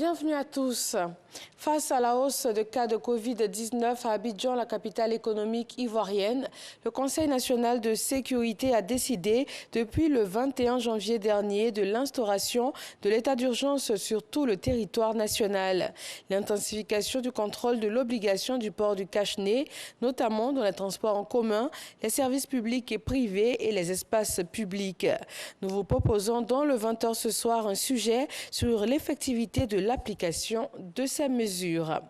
Bienvenue à tous. Face à la hausse de cas de Covid-19 à Abidjan, la capitale économique ivoirienne, le Conseil national de sécurité a décidé depuis le 21 janvier dernier de l'instauration de l'état d'urgence sur tout le territoire national. L'intensification du contrôle de l'obligation du port du cache-nez, notamment dans les transports en commun, les services publics et privés et les espaces publics. Nous vous proposons dans le 20h ce soir un sujet sur l'effectivité de l'application de ces mesures.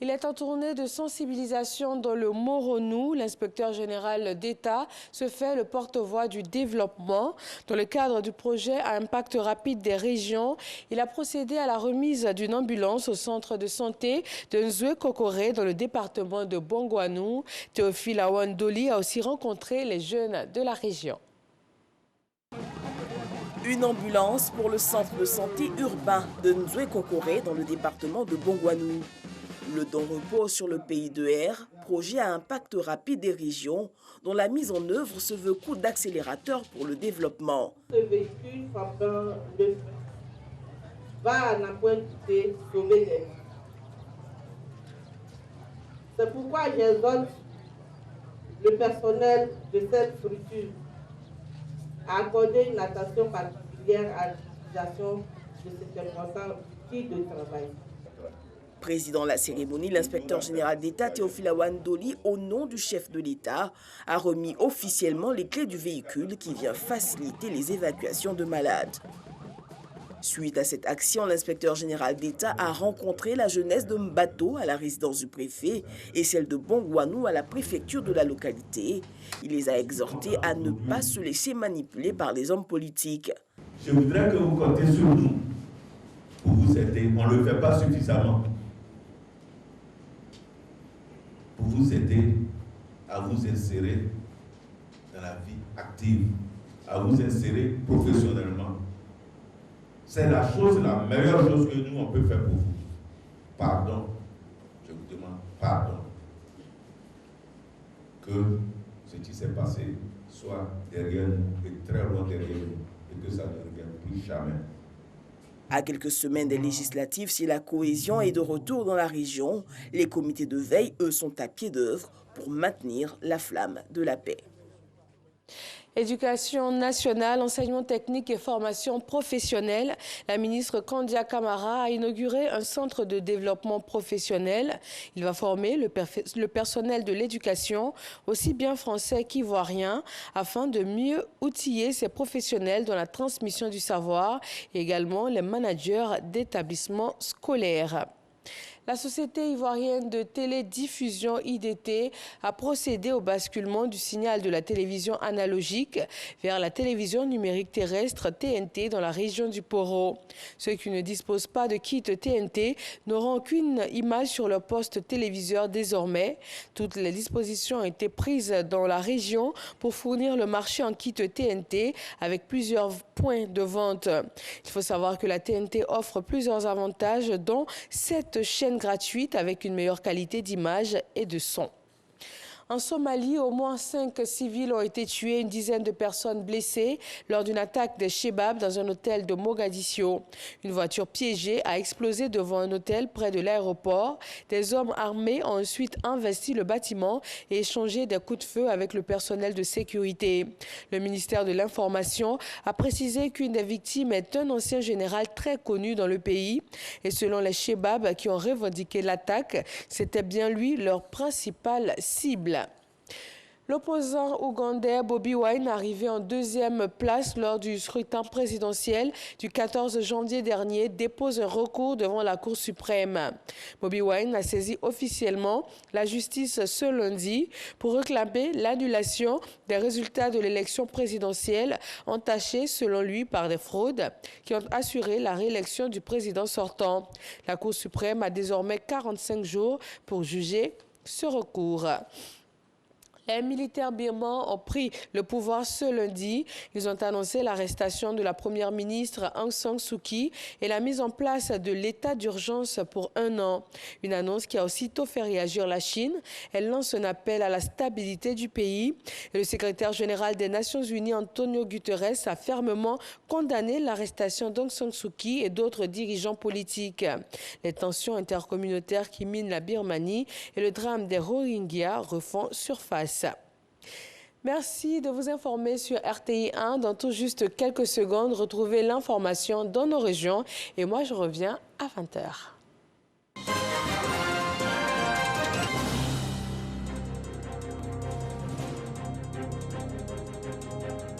Il est en tournée de sensibilisation dans le Moronou. L'inspecteur général d'État se fait le porte-voix du développement. Dans le cadre du projet à impact rapide des régions, il a procédé à la remise d'une ambulance au centre de santé de Nzoué-Kokoré dans le département de Bongouanou. Théophile Awandoli a aussi rencontré les jeunes de la région. Une ambulance pour le centre de santé urbain de Nzoué-Kokoré dans le département de Bongouanou. Le don repose sur le pays de R, projet à impact rapide des régions, dont la mise en œuvre se veut coup d'accélérateur pour le développement. Ce véhicule frappant le feu va en appointer sauver des vies. C'est pourquoi j'exhorte le personnel de cette structure à accorder une attention particulière à l'utilisation de cet important outil de travail. Président de la cérémonie, l'inspecteur général d'État Théophile Awandoli, au nom du chef de l'État, a remis officiellement les clés du véhicule qui vient faciliter les évacuations de malades. Suite à cette action, l'inspecteur général d'État a rencontré la jeunesse de Mbato à la résidence du préfet et celle de Bongouanou à la préfecture de la localité. Il les a exhortés à ne pas se laisser manipuler par les hommes politiques. Je voudrais que vous comptiez sur nous pour vous aider. On ne le fait pas suffisamment. Pour vous aider à vous insérer dans la vie active, à vous insérer professionnellement. C'est la meilleure chose que nous, on peut faire pour vous. Pardon, je vous demande pardon. Que ce qui s'est passé soit derrière nous, et très loin derrière nous, et que ça ne revienne plus jamais. À quelques semaines des législatives, si la cohésion est de retour dans la région, les comités de veille, eux, sont à pied d'œuvre pour maintenir la flamme de la paix. Éducation nationale, enseignement technique et formation professionnelle. La ministre Kandia Camara a inauguré un centre de développement professionnel. Il va former le personnel de l'éducation, aussi bien français qu'ivoirien, afin de mieux outiller ces professionnels dans la transmission du savoir et également les managers d'établissements scolaires. La Société ivoirienne de télédiffusion IDT a procédé au basculement du signal de la télévision analogique vers la télévision numérique terrestre TNT dans la région du Poro. Ceux qui ne disposent pas de kit TNT n'auront aucune image sur leur poste téléviseur désormais. Toutes les dispositions ont été prises dans la région pour fournir le marché en kit TNT avec plusieurs points de vente. Il faut savoir que la TNT offre plusieurs avantages, dont 7 chaînes gratuites avec une meilleure qualité d'image et de son. En Somalie, au moins 5 civils ont été tués, une dizaine de personnes blessées lors d'une attaque des Chebab dans un hôtel de Mogadiscio. Une voiture piégée a explosé devant un hôtel près de l'aéroport. Des hommes armés ont ensuite investi le bâtiment et échangé des coups de feu avec le personnel de sécurité. Le ministère de l'Information a précisé qu'une des victimes est un ancien général très connu dans le pays. Et selon les Chebab qui ont revendiqué l'attaque, c'était bien lui leur principale cible. L'opposant ougandais Bobi Wine, arrivé en deuxième place lors du scrutin présidentiel du 14 janvier dernier, dépose un recours devant la Cour suprême. Bobi Wine a saisi officiellement la justice ce lundi pour réclamer l'annulation des résultats de l'élection présidentielle entachés selon lui par des fraudes qui ont assuré la réélection du président sortant. La Cour suprême a désormais 45 jours pour juger ce recours. Les militaires birmans ont pris le pouvoir ce lundi. Ils ont annoncé l'arrestation de la première ministre Aung San Suu Kyi et la mise en place de l'état d'urgence pour 1 an. Une annonce qui a aussitôt fait réagir la Chine. Elle lance un appel à la stabilité du pays. Et le secrétaire général des Nations Unies, Antonio Guterres, a fermement condamné l'arrestation d'Aung San Suu Kyi et d'autres dirigeants politiques. Les tensions intercommunautaires qui minent la Birmanie et le drame des Rohingyas refont surface. Merci de vous informer sur RTI 1. Dans tout juste quelques secondes, retrouvez l'information dans nos régions. Et moi, je reviens à 20 h.